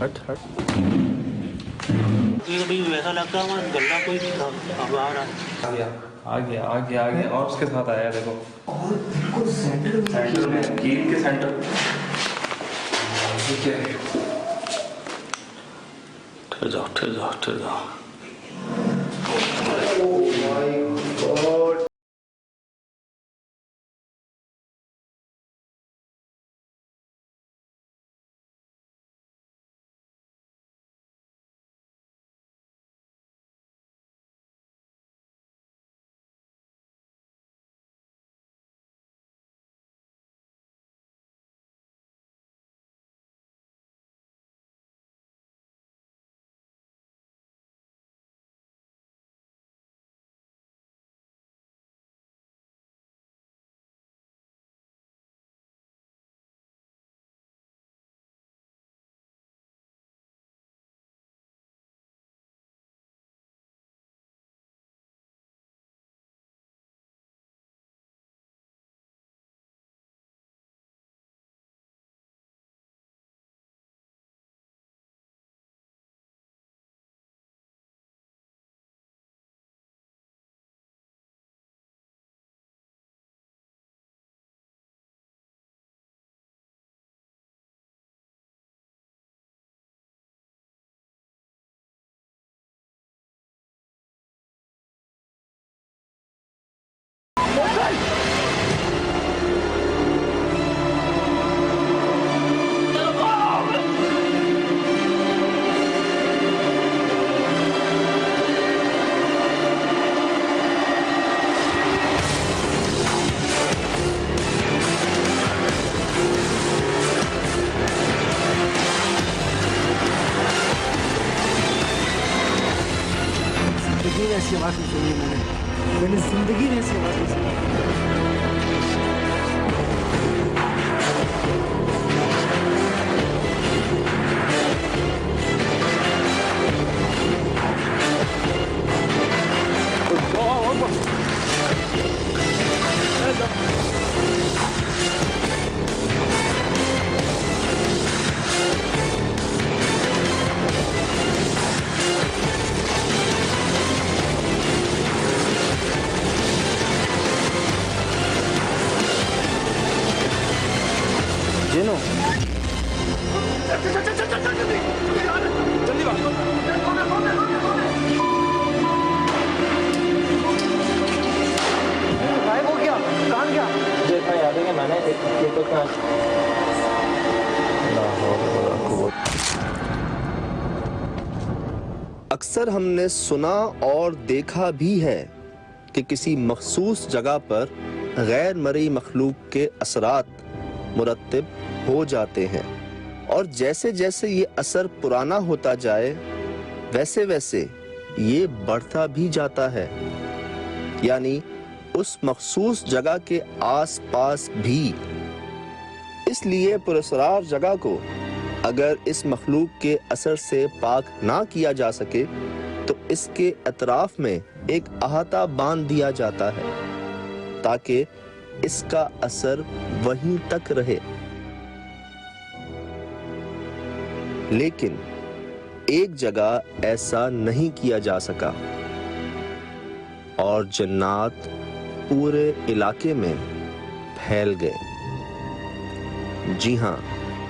हट हट। भी वैसा लगता है हमारा गला कोई बाहर आ गया आ गया आ गया आ गया और उसके साथ आया देखो। और बिल्कुल सेंटर में कील के सेंटर। ठीक है, ठहर जाओ ठहर जाओ ठहर जाओ। Oh my God. जिंदगी में ऐसी आवाज़ नहीं सुनी मैंने जिंदगी में ऐसी आवाज़ नहीं सुनी। जिनो जल्दी गायब हो गया, कहाँ गया? देखा याद है कि मैंने ये तो कहा। अक्सर हमने सुना और देखा भी है कि किसी मखसूस जगह पर गैर मरई मखलूक के असरात मुरत्तिब हो जाते हैं और जैसे जैसे ये असर पुराना होता जाए वैसे वैसे ये बढ़ता भी जाता है। यानी उस मखसूस जगह के आसपास भी। इसलिए पुरस्कार जगह को अगर इस मखलूक के असर से पाक ना किया जा सके तो इसके अतराफ में एक अहाता बांध दिया जाता है ताकि इसका असर वहीं तक रहे। लेकिन एक जगह ऐसा नहीं किया जा सका और जन्नात पूरे इलाके में फैल गए। जी हां,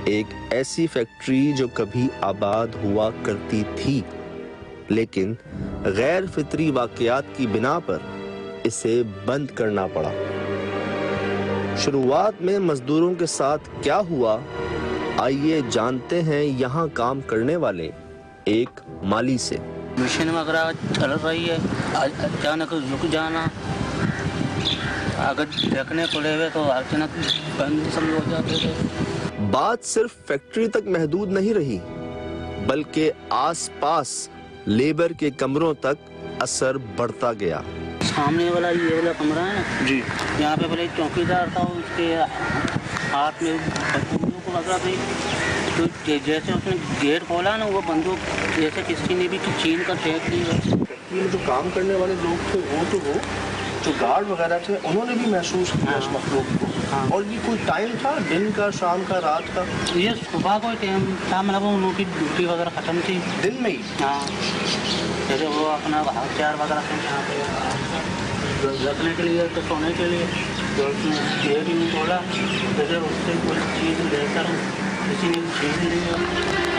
एक ऐसी फैक्ट्री जो कभी आबाद हुआ करती थी लेकिन गैर फितरी वाकयात की बिना पर इसे बंद करना पड़ा। शुरुआत में मजदूरों के साथ क्या हुआ, आइए जानते हैं यहाँ काम करने वाले एक माली से। मशीन वगैरह चल रही है, अचानक रुक जाना, अगर देखने पड़े हुए तो अचानक बंद सब हो जाते थे। बात सिर्फ फैक्ट्री तक महदूद नहीं रही बल्कि आसपास लेबर के कमरों तक असर बढ़ता गया। सामने वाला ये वाला कमरा है ना जी, यहाँ पे पहले चौकीदार था, उसके हाथ में बंदूक वगैरह थी, तो जैसे उसने गेट खोला ना वो बंदूक जैसे किसी ने भी छीन कर फेंक दी। फैक्ट्री में जो काम करने वाले लोग थे वो तो वो जो गार्ड वगैरह थे उन्होंने भी महसूस किया इस मखलूक को। हाँ। और ये कोई टाइम था, दिन का, शाम का, रात का? ये सुबह को टाइम था, मतलब उनकी ड्यूटी वगैरह ख़त्म थी। दिन में ही? हाँ, जैसे वो अपना हथियार वगैरह से यहाँ पे रखने के लिए, तो सोने के लिए, तो ये भी नहीं बोला जैसे उससे कोई चीज़ लेकर किसी ने छीन ली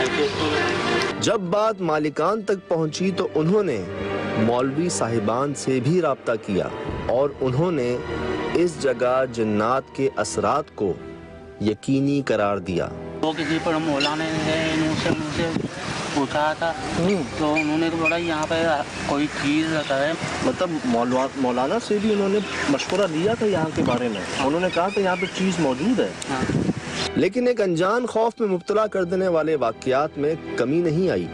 ऐसे उसको। जब बात मालिकान तक पहुंची तो उन्होंने मौलवी साहिबान से भी राब्ता किया और उन्होंने इस जगह जिन्नात के असरात को यकीनी करार दिया। तो किसी पर मौलाना ने मुझसे पूछा था, तो उन्होंने तो बोला यहाँ पे कोई चीज़ रहता है। मतलब मौलाना से भी उन्होंने मशवरा लिया था यहाँ के बारे में? उन्होंने कहा था यहाँ पे चीज़ मौजूद है। हाँ। लेकिन एक अनजान खौफ में मुब्तला कर देने वाले वाक़यात में कमी नहीं आई,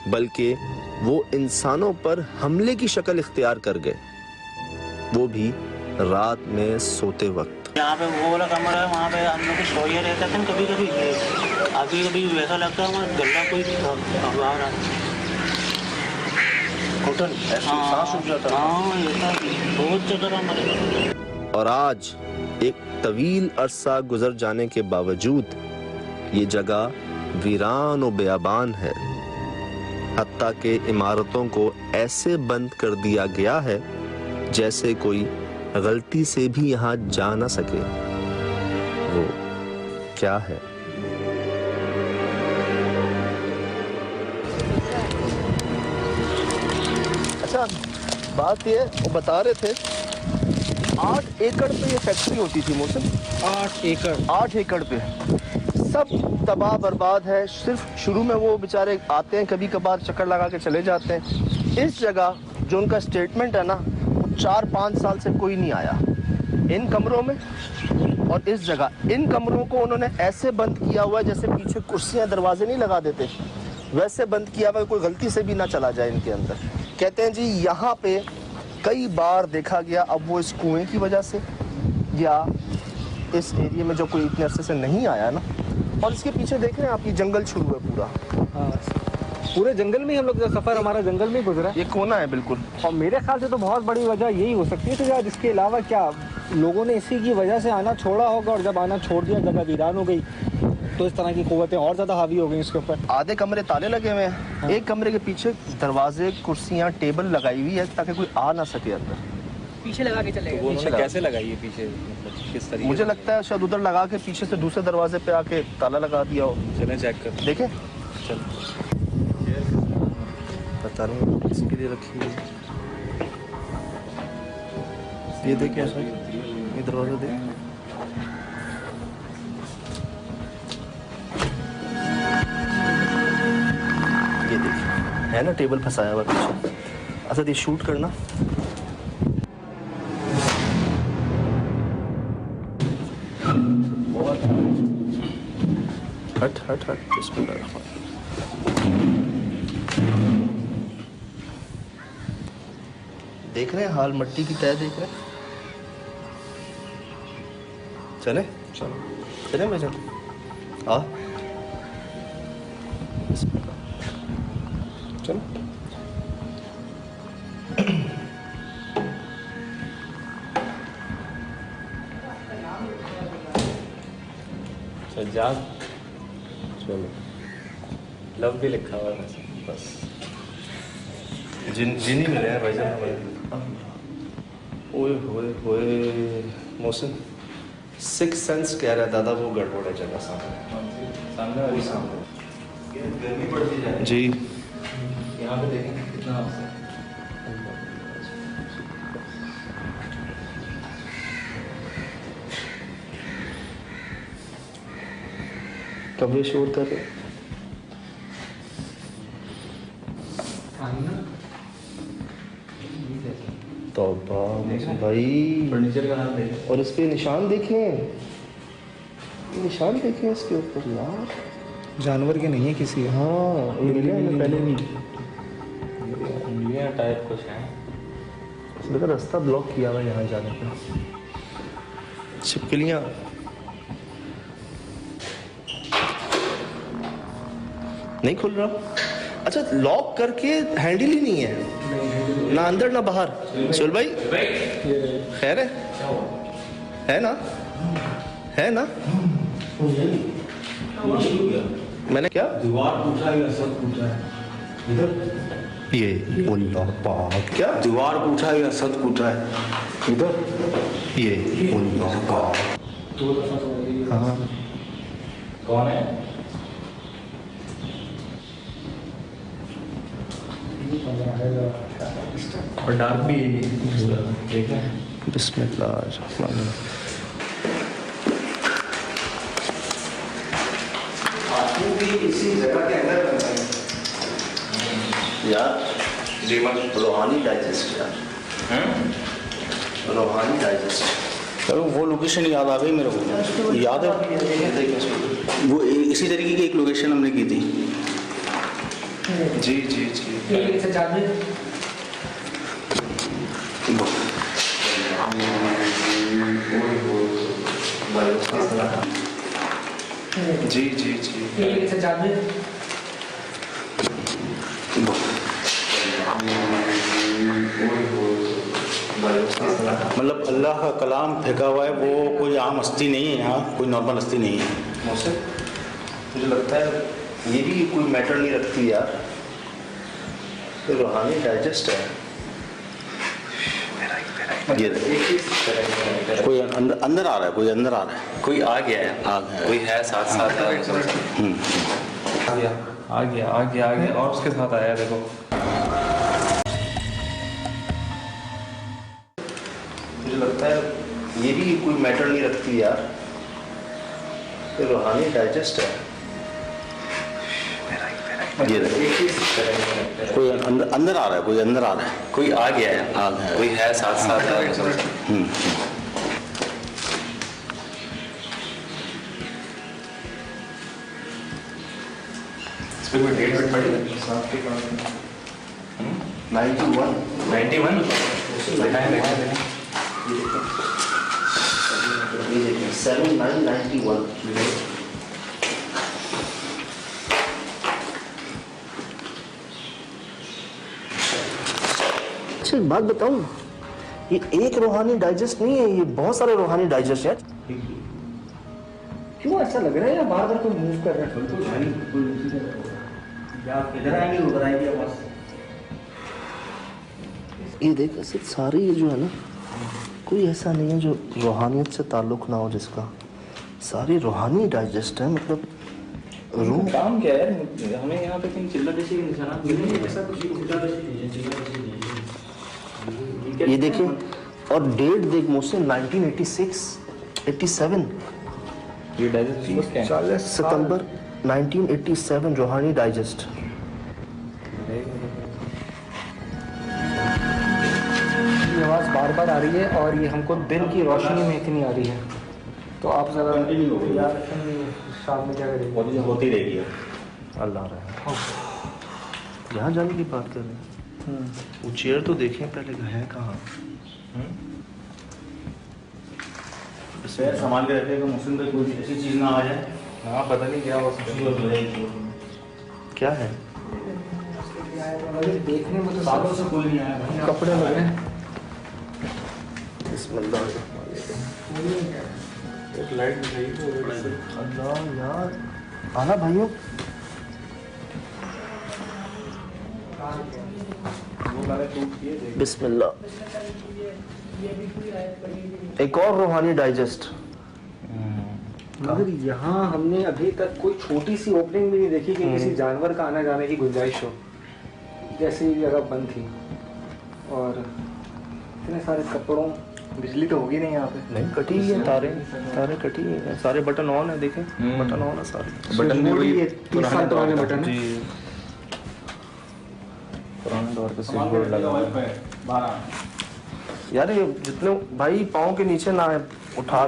बल्कि वो इंसानों पर हमले की शक्ल इख्तियार कर गए, वो भी रात में सोते वक्त। यहाँ पे वो वाला कमरा है, वहाँ पे हम लोग सोए रहते थे। कभी कभी वैसा लगता है हमारा गला कोई आ रहा है, घुटन ऐसे सांस रुक जाता है। हाँ, ऐसा बहुत जगह हमारे। और आज एक तवील अरसा गुजर जाने के बावजूद ये जगह वीरान और बेअबान है। हत्ता के इमारतों को ऐसे बंद कर दिया गया है जैसे कोई गलती से भी यहाँ जा न सके। वो क्या है? अच्छा, बात ये वो बता रहे थे 8 एकड़ पे ये फैक्ट्री होती थी मोहसिन। 8 एकड़ पे सब तबाह बर्बाद है। सिर्फ शुरू में वो बेचारे आते हैं, कभी कभार चक्कर लगा के चले जाते हैं। इस जगह जो उनका स्टेटमेंट है ना, 4-5 साल से कोई नहीं आया इन कमरों में। और इस जगह इन कमरों को उन्होंने ऐसे बंद किया हुआ है जैसे पीछे कुर्सियां दरवाजे नहीं लगा देते, वैसे बंद किया हुआ है, कोई गलती से भी ना चला जाए इनके अंदर। कहते हैं जी यहाँ पे कई बार देखा गया, अब वो इस कुएं की वजह से या इस एरिया में जो कोई इतने अरसे से नहीं आया ना। और इसके पीछे देख रहे हैं आप, ये जंगल शुरू है पूरा। पूरे जंगल में हम लोग का सफर हमारा जंगल में गुजरा। ये कोना है बिल्कुल। और मेरे ख्याल से तो बहुत बड़ी वजह यही हो सकती है कि यार इसके अलावा क्या लोगों ने इसी की वजह से आना छोड़ा होगा, और जब आना छोड़ दिया जगह वीरान हो गई तो इस तरह की कुव्वतें और ज़्यादा हावी हो गई इसके ऊपर। आधे कमरे ताले लगे हुए हैं। हाँ। एक कमरे के पीछे दरवाजे, कुर्सियाँ, टेबल लगाई हुई है ताकि कोई आ ना सके अंदर। पीछे लगा के चलेगा। तो उन्होंने कैसे लगाई है पीछे, मतलब किस तरीके? मुझे लगता है शायद उधर लगा के पीछे से दूसरे दरवाजे पे आके ताला लगा दिया हो। चलें चेक कर देखें। चल पता नहीं किसके लिए रखी है। ये देखिए, ये दरवाजा देख। ये देखिए, है ना टेबल फंसाया हुआ पीछे। अच्छा, ये शूट करना। हट हट हट, बिस्मिल्लाह। देख रहे हैं हाल, मट्टी की तह देख रहे हैं। चले चले मैं चल आ चलो। सज्जाद, चलो लव भी लिखा हुआ है बस। जिन ही मिले हैं भाईजान हमारे। ओए होए होए मोहसिन, 6 सेंस कह रहा है दादा, वो गड़बड़ है जगह सामने वाली सामने गर्मी पड़ती जाए जी। यहाँ पे देखें कितना आपसे कमरे शोर कर रहे। तौबा भाई, फर्नीचर का हाल देखें। और इस पे निशान देखें, निशान देखें इसके ऊपर यार, जानवर के नहीं है किसी। हाँ ये मिले हैं पहले भी। उंगलियां टाइप कुछ हैं। इसमें का रास्ता ब्लॉक किया हुआ है यहाँ जाने का। छिपकलियाँ, नहीं खुल रहा। अच्छा, लॉक करके हैंडल ही नहीं है। ना अंदर ना बाहर। सुल भाई खैर है ना? है ना? मैंने क्या दीवार पूछा या सब पूछा है इधर? ये अल्लाह पाक क्या दीवार पूछा या सच पूछा है इधर? ये अल्लाह पाक हाँ कौन है? और डार्क भी ठीक है। बिस्मिल्लाह। इसी जगह के अंदर बनता है यार रूहानी डाइजेस्ट यार रूहानी डाइजेस्ट। चलो वो लोकेशन याद आ गई मेरे को, याद है वो इसी तरीके की एक लोकेशन हमने की थी। जी जी जी जी जी जी मतलब अल्लाह का कलाम फेंका हुआ है, वो कोई आम हस्ती नहीं है, यहाँ कोई नॉर्मल हस्ती नहीं है। मौसम मुझे लगता है ये भी कोई मैटर नहीं रखती यार, तो रूहानी डाइजेस्ट है ये। कोई अंदर आ रहा है, कोई अंदर आ रहा है, कोई आ गया है, आ गया। कोई है साथ साथ आ गया और उसके साथ आया। देखो मुझे लगता है ये भी कोई मैटर नहीं रखती यार, तो रूहानी डाइजेस्ट है ये। कोई अंदर आ रहा है, कोई अंदर आ रहा है, कोई आ गया है, आ गया। कोई है साथ साथ डेट वेट पड़ी 91 7991। अच्छा एक बात बताऊं, ये एक रूहानी डाइजेस्ट नहीं है, ये बहुत सारे रूहानी डाइजेस्ट है। क्यों ऐसा लग रहा है या बार बार कोई मूव कर रहा है? इधर आएंगे उधर आएंगे बस। ये देख सिर्फ सारे ये जो है ना, कोई ऐसा नहीं है जो रूहानियत से ताल्लुक़ ना हो जिसका, सारी रूहानी डाइजेस्ट है। मतलब रूह काम क्या है हमें यहाँ पे कहीं चिल्ला देशी के निशाना मिले, ऐसा कुछ ये देखिए, और डेट देख मुझसे 1986 87 ये डाइजेस्ट क्या है? सितंबर 1987 रूहानी डाइजेस्ट। ये आवाज़ बार बार आ रही है और ये हमको दिन की रोशनी में इतनी आ रही है, तो आप ज़रा यार शाम में क्या करेंगे? होती रहेगी। अल्लाह रहे। यहाँ जाने की बात कर रहे हैं, वो चेयर तो देखें पहले है कहाँ। संभाल के रखेगा मुस्लिम पे, कोई ऐसी चीज़ ना आ जाए। हाँ पता नहीं क्या हो क्या है देखने में तो सालों से कोई नहीं आया भाई। कपड़े लग रहे हैं। बिस्मिल्लाह। एक लाइट दिखाई अल्लाह यार, आना भाइयों। बिस्मिल्लाह। एक और रूहानी डाइजेस्ट। मगर यहाँ हमने अभी तक कोई छोटी सी ओपनिंग भी नहीं देखी कि किसी जानवर का आने जाने की गुंजाइश हो, जैसे ये जगह बंद थी। और इतने सारे कपड़ों, बिजली तो होगी नहीं यहाँ पे। नहीं कटी हुई है, तारे कटी हुई है, सारे बटन ऑन है, देखें बटन ऑन है सारे। बटन भी वही 30 साल पुराने बटन है। पुराने दौर पे स्विच बोर्ड लगा हुआ है। यार ये जितने भाई पाँव के नीचे ना है, उठा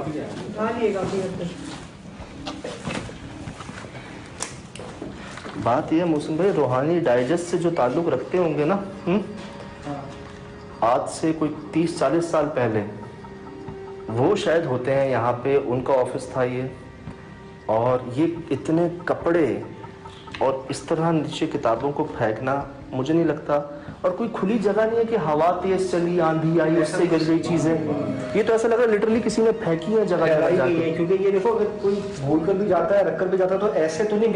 बात ये मौसम भाई, रूहानी डाइजेस्ट से जो ताल्लुक रखते होंगे ना, आज से कोई 30-40 साल पहले वो शायद होते हैं यहाँ पे, उनका ऑफिस था ये। और ये इतने कपड़े और इस तरह नीचे किताबों को फेंकना मुझे नहीं लगता। और कोई खुली जगह नहीं है कि हवा तेज चली, आंधी आई, उससे गिर गई चीजें। ये तो ऐसा लग रहा है लिटरली किसी ने फेंकी है जगह जगह जाके। क्योंकि ये देखो, अगर कोई भूल कर भी जाता है, रख कर भी जाता है, तो ऐसे तो नहीं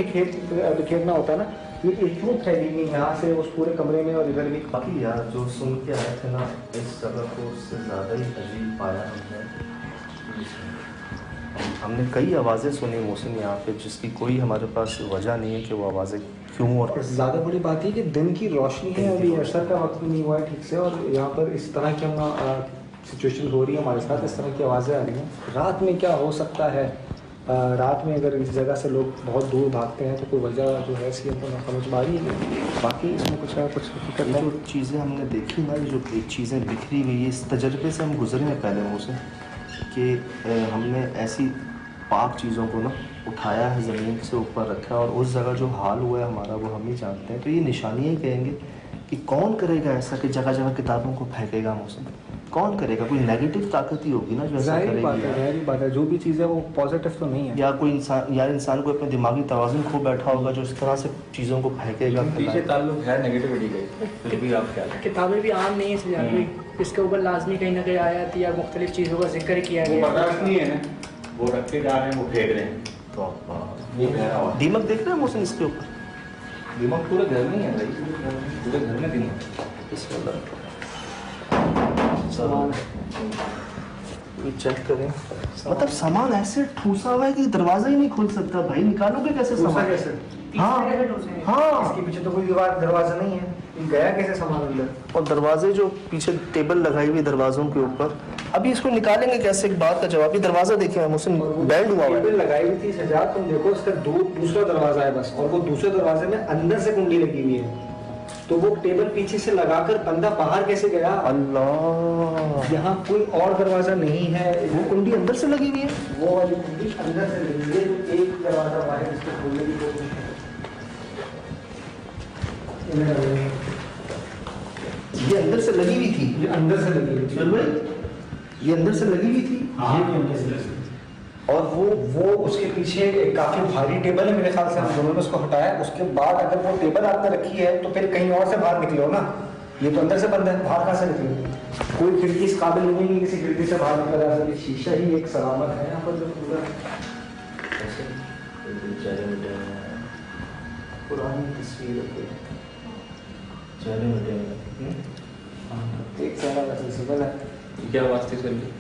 बिखेरना होता ना। ये क्यों फैली हुई यहाँ से उस पूरे कमरे में और इधर भी। बाकी यार जो सुन के आए थे ना, इस जगह को उससे ज़्यादा ही अजीब पाया हमने। हमने कई आवाज़ें सुनी मौसम यहाँ पे, जिसकी कोई हमारे पास वजह नहीं है कि वो आवाज़ें क्यों। और ज़्यादा बड़ी बात है कि दिन की रोशनी है, अभी असर का वक्त भी नहीं हुआ है ठीक से, और यहाँ पर इस तरह की हम सिचुएशन हो रही है हमारे साथ, इस तरह की आवाज़ें आ रही हैं। रात में क्या हो सकता है? रात में अगर इस जगह से लोग बहुत दूर भागते हैं तो कोई वजह जो है इसकी हमको ना समझ में आ रही है। बाकी इसमें कुछ हकीकत जो नहीं। चीज़ें हमने देखी ना, जो चीज़ें बिखरी हुई, इस तजर्बे से हम गुजरे हैं पहले मुझसे कि हमने ऐसी पाक चीज़ों को ना उठाया है, ज़मीन से ऊपर रखा है, और उस जगह जो हाल हुआ है हमारा वो हम ही जानते हैं। तो ये निशानियाँ ही कहेंगे कि कौन करेगा ऐसा कि जगह जगह किताबों को फेंकेगा मौसम? कौन करेगा? कोई नेगेटिव ताकत ही होगी ना जो ऐसा जाहिर बात है, जो भी चीज़ है वो पॉजिटिव तो नहीं है। या कोई इंसान को अपने दिमागी तवाज़ुन खो बैठा होगा जो इस तरह से चीज़ों को फेंकेगा। पीछे ताल्लुक है नेगेटिविटी का, फिर भी आप क्या किताबें भी आम नहीं है सजा, इसके ऊपर लाजमी कहीं ना कहीं आयत या मुख्तलिफ चीज़ों का जिक्र किया गया। बर्दाश्त नहीं है ना, वो रख के जा रहे हैं, वो फेंक रहे हैं। तो दीमक देख रहे हैं मौसम इसके ऊपर? दिमाग पूरे घर में है भाई, पूरे घर में दिमाग। सामान चेक करें, मतलब सामान ऐसे ठूसा हुआ है कि दरवाजा ही नहीं खुल सकता भाई। निकालोगे कैसे सामान? कैसे? हाँ हाँ, इसके पीछे तो कोई दरवाजा नहीं है, गया कैसे सामान अंदर? और दरवाजे जो पीछे टेबल लगाई हुई दरवाजों के ऊपर, अभी इसको निकालेंगे कैसे? एक बात का जवाब, ये दरवाजा देखिए मुझसे बैंड हुआ है। टेबल लगाई हुई थी सजा, तुम देखो इसका दूसरा दरवाजा है बस, और वो दूसरे दरवाजे में अंदर से कुंडी लगी हुई है। तो वो टेबल पीछे से लगाकर बंदा बाहर कैसे गया? अल्लाह, यहाँ कोई और दरवाजा नहीं है, वो कुंडी अंदर से लगी हुई है। वो वाली कुंडी अंदर से लगी हुई है। एक दरवाजा बाहर जिसको खोलने की कोशिश है। ये अंदर से लगी हुई थी, ये अंदर से लगी हुई थी। चल भाई, ये अंदर से लगी हुई थी। ये भी अंदर से लगी। और वो उसके पीछे एक काफी भारी टेबल है, मेरे ख्याल से हम दोनों ने उसको हटाया। उसके बाद अगर वो टेबल आपने रखी है तो फिर कहीं और से बाहर निकले हो ना। ये तो अंदर से बंद है, बाहर कहाँ से निकले? कोई खिड़की इस काबिल नहीं है कि किसी खिड़की से बाहर निकला जा सके। शीशा ही एक सलामत है यहाँ पर जो पूरा पुरानी तस्वीर एक सारा सिंपल है। क्या वास्ते चल रही?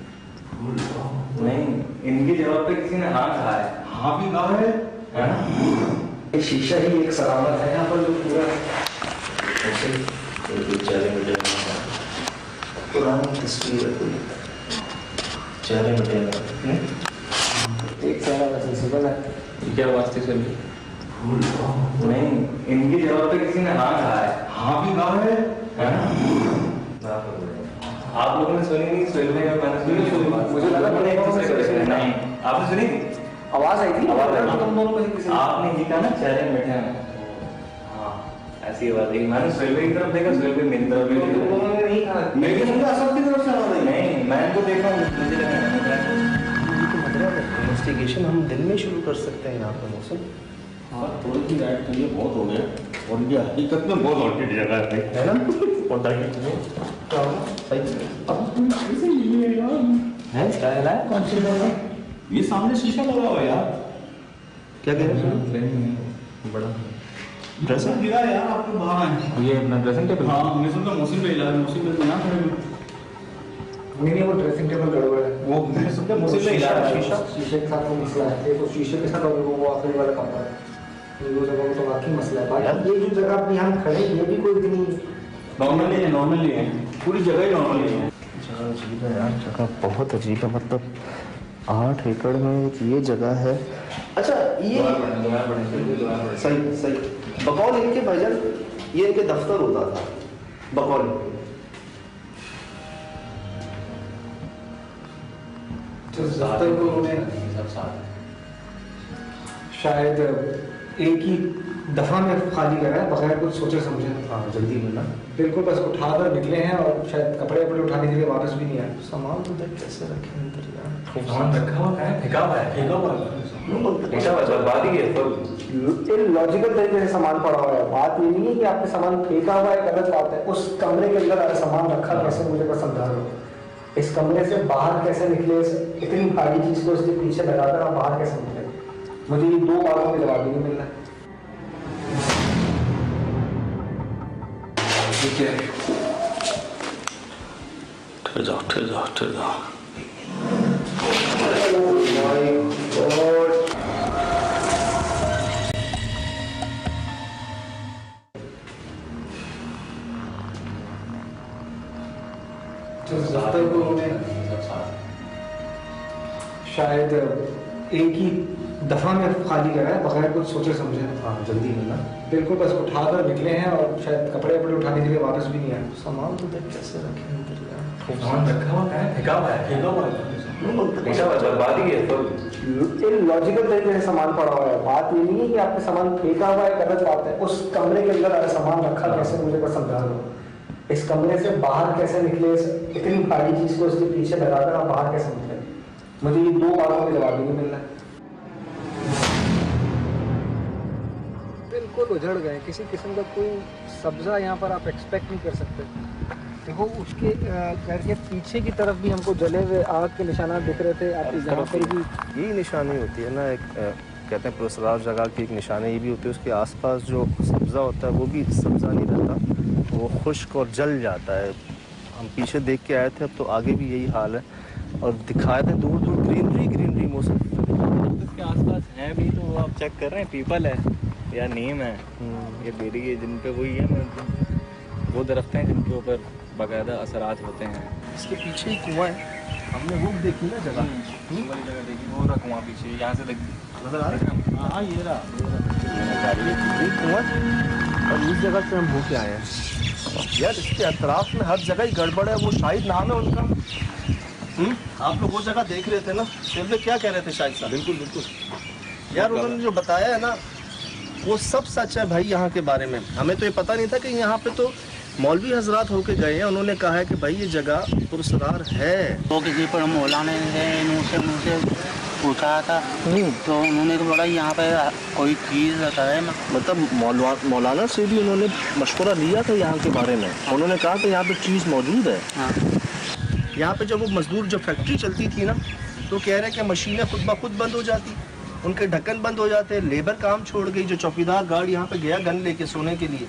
नहीं, इनकी जगह पे किसी ने हाँ कहा है। हाँ भी कहा है ना? एक शीशा ही एक सलामत है यहाँ पर जो पूरा पुरानी तस्वीर चेहरे में एक सारा सिंपल है। क्या वास्ते चल रही? नहीं, इनकी जगह पे किसी ने हाँ कहा है। हाँ भी कहा है ना? आप लोगों ने सुनी नहीं? सुन रहे हैं? मैंने सुनी। मुझे लगा मैंने नहीं, आपने सुनी थी? आवाज आई थी। आवाज आई थी। तुम दोनों में से किसी आपने ये कहा ना चेहरे में बैठे हैं। हाँ, ऐसी बात है। मैंने सुहेल की तरफ देखा, सुहेल भी मेरी तरफ तुम देखा। दोनों ने नहीं कहा। मैं भी समझा सबकी तरफ से आवाज आई। नहीं, मैं इनको देखा, मुझे लगा इन्वेस्टिगेशन हम दिन में शुरू कर सकते हैं यहाँ पर मौसम। हाँ, थोड़ी सी राइड के लिए बहुत हो गया, और ये हकीकत में बहुत हॉन्टेड जगह है ना? और डाइट क्या होगा? ये सामने शीशा लगा हुआ है यार। क्या कह रहे हैं? बड़ा ड्रेसिंग गिरा है यार, आपको बाहर आए। ये अपना ड्रेसिंग टेबल। हाँ, मैं सोचा मौसम पे इलाज, मौसम पे तो ना खड़े हुए। नहीं, वो ड्रेसिंग टेबल गड़बड़ है। वो मैं सोचा मौसम पे इलाज। शीशे के साथ वो मसला है। देखो शीशे के साथ और वो आखिरी वाला कमरा है, इन दो जगहों में तो वाकई मसला है। बाकी ये जो जगह अपनी यहाँ खड़े, ये भी कोई इतनी नॉर्मली है, पूरी जगह ही नॉर्मली है। जगह अजीब है यार, जगह बहुत अजीब है। मतलब 8 एकड़ में एक ये जगह है। अच्छा, ये सही सही बकौल इनके भाईजान, ये इनके दफ्तर होता था बकौल। दफ्तर को उन्होंने शायद एक ही दफा में खाली करा है बगैर कुछ सोचे समझे। हाँ, जल्दी मिला बिल्कुल बस उठाकर निकले हैं, और शायद कपड़े वपड़े उठाने के लिए वापस भी नहीं आए। सामान तो देख कैसे रखे अंदर यार। सामान रखा हुआ है, फेंका हुआ है। बेटा बर्बाद ही है सब। लॉजिकल तरीके से सामान पड़ा हुआ है। बात ये नहीं है कि आपने सामान फेंका हुआ है, गलत बात है। उस कमरे के अंदर सामान रखा कैसे, मुझे बस समझा दो। इस कमरे से बाहर कैसे निकले, इतनी भारी चीज को उसके पीछे लगाकर आप बाहर कैसे निकले? मुझे ये दो बातों के जवाब ही नहीं मिल रहा। ठीक है, ठहर जाओ ठहर जाओ ठहर जाओ। शायद एक ही दफा में खाली करा है बगैर कुछ सोचे समझे। हाँ जल्दी मिलना। बिल्कुल बस उठाकर निकले हैं और शायद कपड़े वपड़े उठाने के लिए वापस भी नहीं आए। सामान तो देख कैसे रखे हैं अंदर यार। सामान रखा हुआ है, फेंका हुआ है, फेंका हुआ है। बेटा बर्बाद ही है सब। लॉजिकल तरीके से सामान पड़ा हुआ है। बात ये नहीं है कि आपने सामान फेंका हुआ है, गलत बात है। उस कमरे के अंदर सामान रखा कैसे, मुझे बस समझा दो। इस कमरे से बाहर कैसे निकले, इतनी भारी चीज को उसके पीछे लगाकर आप बाहर कैसे निकले? मुझे ये दो बातों के जवाब ही नहीं मिल रहा। बिल्कुल उजड़ गए, किसी किस्म का कोई सब्जा यहाँ पर आप एक्सपेक्ट नहीं कर सकते। देखो उसके घर के पीछे की तरफ भी हमको जले हुए आग के निशानात दिख रहे थे। आपकी यहाँ पर भी यही निशानी होती है ना, एक कहते हैं पुरस्कार जगह की एक निशानी ये भी होती है। उसके आसपास जो सब्ज़ा होता है वो भी सब्ज़ा नहीं रहता, वो खुश्क और जल जाता है। हम पीछे देख के आए थे, अब तो आगे भी यही हाल है। और दिखाए थे दूर दूर ग्रीनरी मौसम इसके आसपास है भी, तो आप चेक कर रहे हैं पीपल है या नीम है, ये बेरी है जिन पे वही है, वो दरख्त हैं जिनके ऊपर बाकायदा असरात होते हैं। इसके पीछे ही कुआं है, हमने वो देखी ना जगह, वाली जगह देखी, वो रहा कुआं पीछे, यहाँ से नजर आ रहा है। हाँ ये रहा ये कुआं और इस जगह से हम होके आए हैं यार। इसके अतराफ में हर जगह ही गड़बड़ है। वो शाहिद नाम है उनका। आप लोग वो जगह देख रहे थे ना, फिर क्या कह रहे थे शाहिद साहब? बिल्कुल बिल्कुल यार उन्होंने जो बताया है ना वो सब सच है भाई। यहाँ के बारे में हमें तो ये पता नहीं था कि यहाँ पे तो मौलवी हजरात होके गए हैं। उन्होंने कहा है कि भाई ये जगह पुरस्कार है। तो किसी पर मौलाना ने मुझसे पूछा था तो उन्होंने तो बोला यहाँ पे कोई चीज़ रहता है, मतलब मौलाना से भी उन्होंने मशवरा लिया था यहाँ के बारे में। उन्होंने कहा कि यहाँ पे चीज़ मौजूद है। हाँ। यहाँ पे जब वो मजदूर जब फैक्ट्री चलती थी ना, तो कह रहे हैं कि मशीनें खुद ब खुद बंद हो जाती, उनके ढक्कन बंद हो जाते, लेबर काम छोड़ गई। जो चौकीदार गार्ड यहाँ पे गया गन लेके सोने के लिए,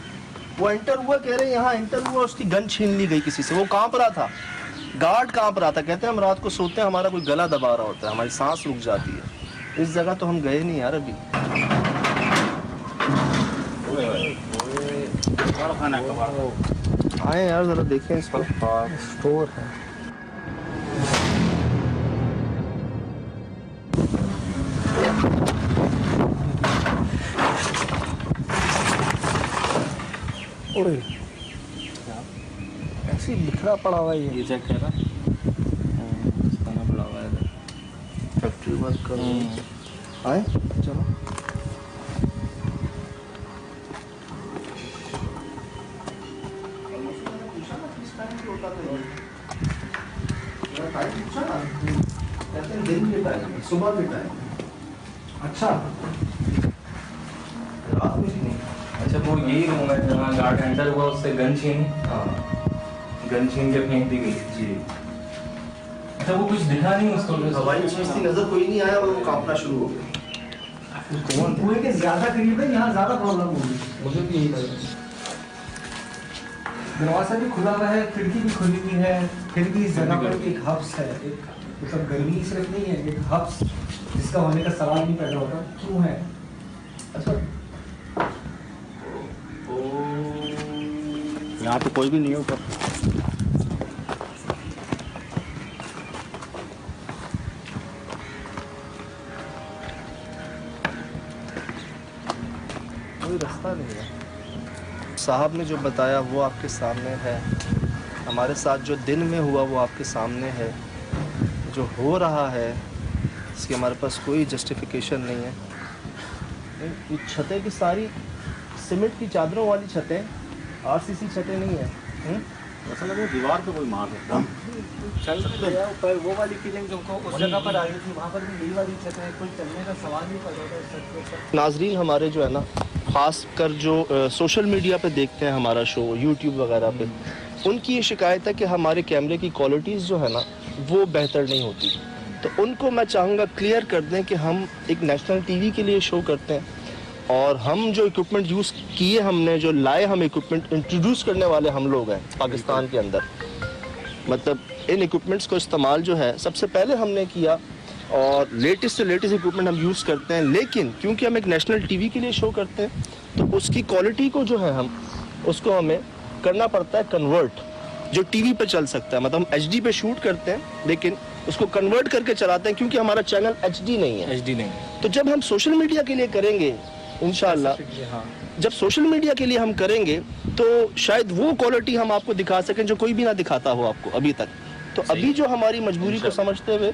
वो एंटर हुआ, कह रहे हैं यहाँ एंटर हुआ, उसकी गन छीन ली गई किसी से। वो कांप रहा था, गार्ड कांप रहा था। कहते हैं हम रात को सोते हैं, हमारा कोई गला दबा रहा होता है, हमारी सांस रुक जाती है। इस जगह तो हम गए नहीं यार अभी। आए यार जरा देखें इस पर। स्टोर है। ऐसी बिखरा पड़ा हुआ है ये चेक कर रहा खाना पड़ा हुआ है फैक्ट्री वर्क कर आए। चलो दिन के टाइम, सुबह के टाइम। अच्छा रात में नहीं। अच्छा वो यही रूम है जहाँ गार्ड एंटर हुआ, उससे गन छीन, हाँ गन छीन के फेंक दी गई जी। अच्छा वो कुछ दिखा नहीं उसको, हवाई चीज थी, नजर कोई नहीं आया और वो कांपना शुरू हो गया। कुएं के ज्यादा करीब है, यहाँ ज्यादा प्रॉब्लम होगी। मुझे भी यही लगा। दरवाजा भी खुला हुआ है, खिड़की भी खुली हुई है, फिर भी इस जगह पर एक हब्स है। एक मतलब गर्मी सिर्फ नहीं है, एक हब्स जिसका होने का सवाल नहीं पैदा होता, क्यों है? अच्छा यहाँ पे कोई भी नहीं है ऊपर। कोई रास्ता नहीं है। साहब ने जो बताया वो आपके सामने है, हमारे साथ जो दिन में हुआ वो आपके सामने है। जो हो रहा है इसकी हमारे पास कोई जस्टिफिकेशन नहीं है। ये छतें की सारी सीमेंट की चादरों वाली छतें, आरसीसी छतें नहीं है। ऐसा लगे दीवार पे कोई मार रहा चल गया पर वो वाली फीलिंग तुमको उस जगह पर आ रही थी, वहाँ पर भी यही वाली छत है, कोई चलने का सवाल नहीं पड़ रहा था इस छत के ऊपर। नाजरीन हमारे जो है ना, ख़ास कर जो सोशल मीडिया पे देखते हैं हमारा शो, यूट्यूब वगैरह पे, उनकी ये शिकायत है कि हमारे कैमरे की क्वालिटीज़ जो है ना वो बेहतर नहीं होती। तो उनको मैं चाहूँगा क्लियर कर दें कि हम एक नेशनल टीवी के लिए शो करते हैं और हम जो इक्विपमेंट यूज़ किए, हमने जो लाए, हम इक्विपमेंट इंट्रोड्यूस करने वाले हम लोग हैं पाकिस्तान के अंदर। मतलब इन इक्विपमेंट्स को इस्तेमाल जो है सबसे पहले हमने किया और लेटेस्ट से लेटेस्ट इक्विपमेंट हम यूज़ करते हैं। लेकिन क्योंकि हम एक नेशनल टीवी के लिए शो करते हैं तो उसकी क्वालिटी को जो है हम उसको हमें करना पड़ता है कन्वर्ट, जो टीवी पे चल सकता है। मतलब हम HD पे शूट करते हैं लेकिन उसको कन्वर्ट करके चलाते हैं क्योंकि हमारा चैनल HD नहीं है। HD नहीं। तो जब हम सोशल मीडिया के लिए करेंगे इंशाल्लाह, हाँ जब सोशल मीडिया के लिए हम करेंगे तो शायद वो क्वालिटी हम आपको दिखा सकें जो कोई भी ना दिखाता हो आपको अभी तक। तो अभी जो हमारी मजबूरी को समझते हुए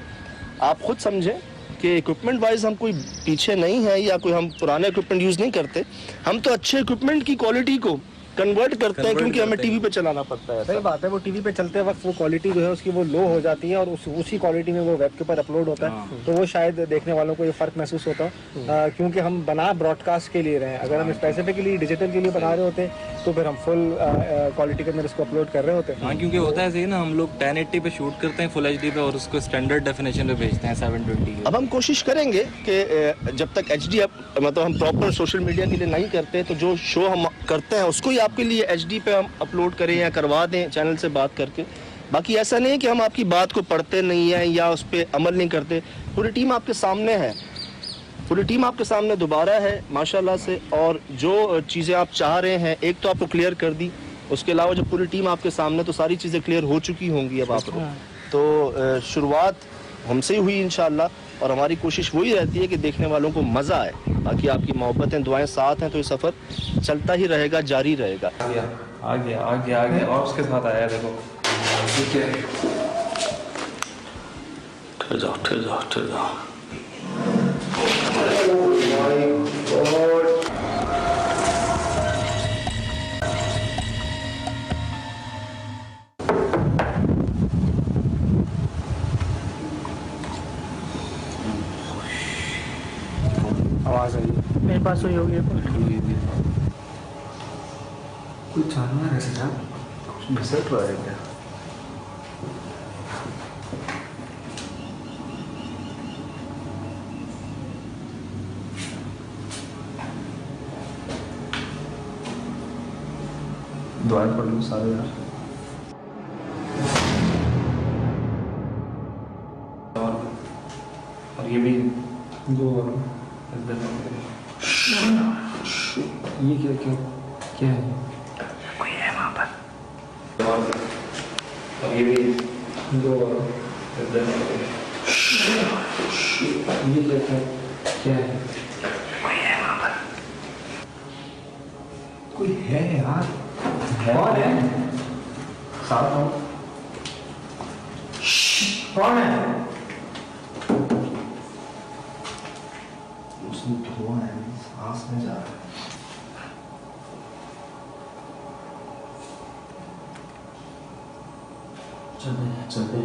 आप खुद समझें कि इक्विपमेंट वाइज हम कोई पीछे नहीं है या कोई हम पुराने इक्विपमेंट यूज़ नहीं करते, हम तो अच्छे इक्विपमेंट की क्वालिटी को कन्वर्ट करते हैं क्योंकि हमें टीवी पे चलाना पड़ता है। सही बात है, वो टीवी पे चलते वक्त वो क्वालिटी जो है उसकी वो लो हो जाती है और उसी क्वालिटी में वो वेब के ऊपर अपलोड होता है। तो वो शायद देखने वालों को ये फ़र्क महसूस होता है क्योंकि हम बना ब्रॉडकास्ट के लिए रहे हैं। अगर हम स्पेसिफिकली डिजिटल के लिए बना रहे होते तो फिर हम फुल क्वालिटी के अंदर इसको अपलोड कर रहे होते। हाँ, क्योंकि होता है ऐसे ही ना, हम लोग 1080 पे शूट करते हैं फुल HD पे और उसको स्टैंडर्ड डेफिनेशन पे भेजते हैं 720। अब हम कोशिश करेंगे कि जब तक HD मतलब हम प्रॉपर सोशल मीडिया के लिए नहीं करते तो जो शो हम करते हैं उसको ही आपके लिए HD पे हम अपलोड करें या करवा दें चैनल से बात करके। बाकी ऐसा नहीं है कि हम आपकी बात को पढ़ते नहीं हैं या उस पर अमल नहीं करते। पूरी टीम आपके सामने है, पूरी टीम आपके सामने दोबारा है माशाल्लाह से। और जो चीज़ें आप चाह रहे हैं एक तो आपको क्लियर कर दी, उसके अलावा जब पूरी टीम आपके सामने तो सारी चीज़ें क्लियर हो चुकी होंगी अब आपको। तो शुरुआत हमसे ही हुई इंशाल्लाह और हमारी कोशिश वही रहती है कि देखने वालों को मज़ा आए। बाकी आपकी मोहब्बतें दुआएं साथ हैं तो ये सफ़र चलता ही रहेगा, जारी रहेगा। आ गया और उसके साथ आया देखो। ठीक है, ठहर जाओ। आवाज़ आई मेरे पास वही हो गया। कोई जानवर है सर, घिसट रहा है क्या? दुआएं पढ़ लो सारे यार। और ये भी जो ये क्या है? कोई है वहाँ पर। और ये भी जो ये क्या है? कोई है वहाँ पर। कोई है यार, कौन है? साथ हो, कौन है? उसमें धुआं है, सांस में जा रहा है। चलते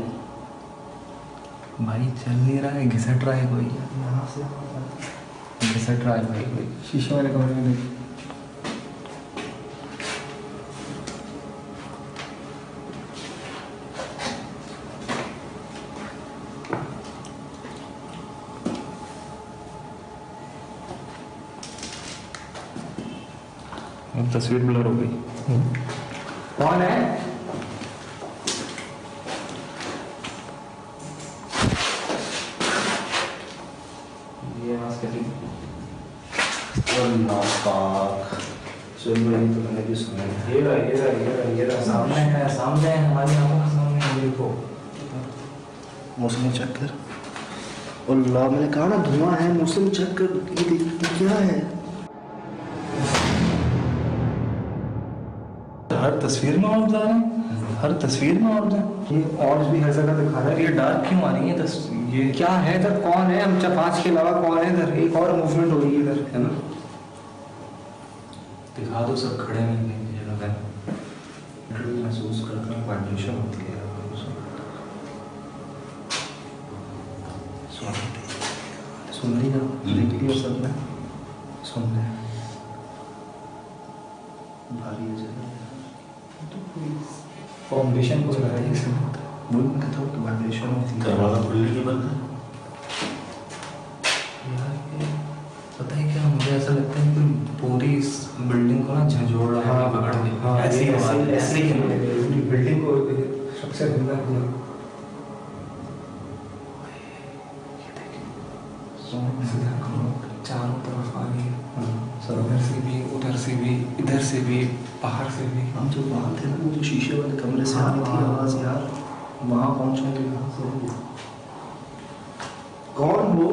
भाई चल नहीं रहा है, घिसट रहा है कोई, यहाँ से घिसट रहा है भाई कोई। शीशे वाले कमरे में देख। तस्वीर ब्लर हो गई। कौन है? ये अल्लाह पाक, चलो ये तो मैंने भी सुना है। ये रहा सामने है हमारी आंखों के सामने है, देखो। मौसम चेक कर। अल्लाह, मैंने कहा ना धुआं है, मौसम चेक कर। ये देख क्या है? हर तस्वीर में और जा रहे हैं, हर तस्वीर में और जाए। ये और भी हर जगह दिखा रहा है। ये डार्क क्यों आ रही है तस्वीर? ये क्या है इधर? कौन है? हम 5 के अलावा कौन है इधर? एक और मूवमेंट हो रही है इधर, है ना? दिखा दो, सब खड़े हैं जगह पे। महसूस करते हैं वाइब्रेशन होती है। सुन रही ना, देख लिया सबने, सुन रहे हैं। भारी है जगह तो कोई फाउंडेशन कुछ लगा है इसमें, वो मैं कहता हूँ कि वाइब्रेशन होती है। दरवाजा खुलने की बंद है। यार ये पता है क्या, मुझे ऐसा लगता है कि पूरी इस बिल्डिंग को ना झंझोड़ रहा है, पकड़ के। हाँ, ऐसे ही पूरी बिल्डिंग को सबसे गंदा किया। चारों तरफ आ गई, इधर से भी, उधर से भी, इधर से भी, बाहर से भी। हम जो बाहर थे ना, वो जो शीशे वाले कमरे से आ रही थी आवाज़ यार, वहाँ पहुँचेंगे कहाँ से? कौन हो?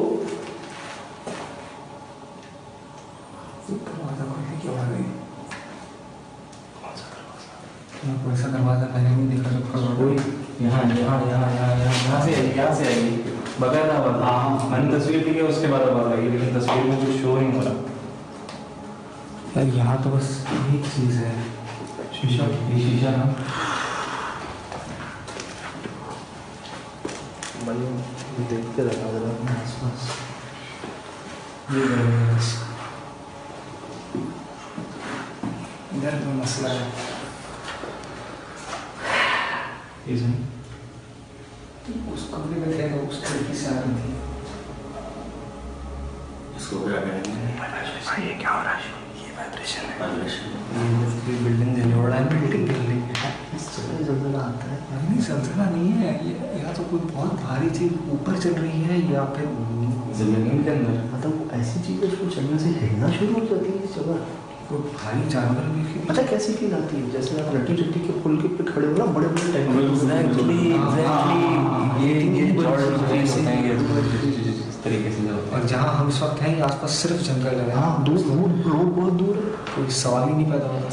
दरवाजा खोलने की आवाज़ आई। कौन सा दरवाजा? कोई सा दरवाजा मैंने नहीं देखा जब खड़ा कोई यहाँ से आएगी बगैर ना बता। हाँ, मैंने तस्वीर ली है, उसके बाद आवाज़ आई, लेकिन तस्वीर में कुछ शो नहीं हो रहा। यार यहाँ तो बस एक चीज़ है, शीशा, ये शीशा ना भाई देखते रहा जरा अपने आसपास। ये बस इधर तो मसला है। उस कमरे में थे तो उस खिड़की से आ रही थी। इसको क्या कहेंगे? भाई ये क्या हो रहा है? ये वाइब्रेशन है। वाइब्रेशन। ये बिल्डिंग झंझोड़ रहा है, बिल्डिंग गिर रही है। इस जगह जल्जला आता है। नहीं सलसला नहीं है ये, या तो कोई बहुत भारी चीज ऊपर चल रही है या फिर जमीन के अंदर मतलब ऐसी चीज़ है जो चलने से हिलना शुरू हो जाती है इस जगह। कोई भारी जानवर भी अच्छा कैसी फील आती है? जैसे आप लट्टी चट्टी के पुल के पे खड़े हो ना, बड़े बड़े इस तरीके से जो और जहाँ हम इस वक्त हैं आसपास सिर्फ जंगल है। हाँ, दूर दूर रोड बहुत दूर है। कोई सवाल ही नहीं पैदा होता।